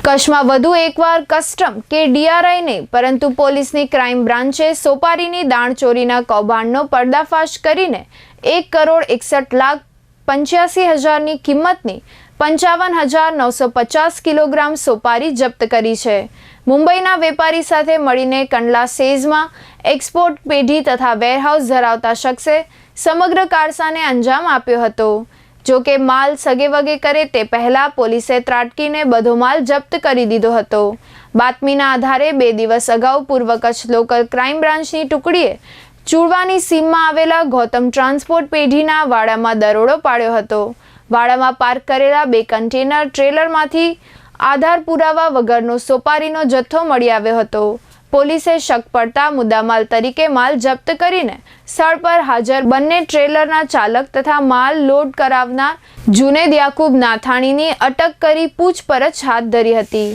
કચ્છમાં વધુ એકવાર કસ્ટમ કે ડીઆરઆઈ નહીં પરંતુ પોલીસની ક્રાઇમ બ્રાન્ચે સોપારીની દાણચોરીના કૌભાંડનો પર્દાફાશ કરીને 1,61,85,000ની કિંમતની 55,950 કિલોગ્રામ સોપારી જપ્ત કરી છે। મુંબઈના વેપારી સાથે મળીને કંડલા સેઝમાં એક્સપોર્ટ પેઢી તથા વેરહાઉસ ધરાવતા શખ્સે સમગ્ર કારસાને અંજામ આપ્યો હતો। જો કે માલ સગેવગે કરે તે પહેલા પોલીસે ત્રાટકીને બધો માલ જપ્ત કરી દીધો હતો। બાતમીના આધારે 2 દિવસ અગાઉ પૂર્વ કચ્છ લોકલ ક્રાઇમ બ્રાન્ચની ટુકડીએ ચુડવાની સીમમાં આવેલા ગૌતમ ટ્રાન્સપોર્ટ પેઢીના વાડામાં દરોડો પાડ્યો હતો। વાડામાં પાર્ક કરેલા 2 કન્ટેનર ટ્રેલરમાંથી આધાર પુરાવા વગરનો સોપારીનો જથ્થો મળી આવ્યો હતો। પોલીસે શક પડતા મુદ્દામાલ તરીકે માલ જપ્ત કરીને સ્થળ પર હાજર બંને ટ્રેલરના ચાલક તથા માલ લોડ કરાવનાર જુનેદ યાકુબ નાથાણીની અટક કરી પૂછપરછ હાથ ધરી હતી।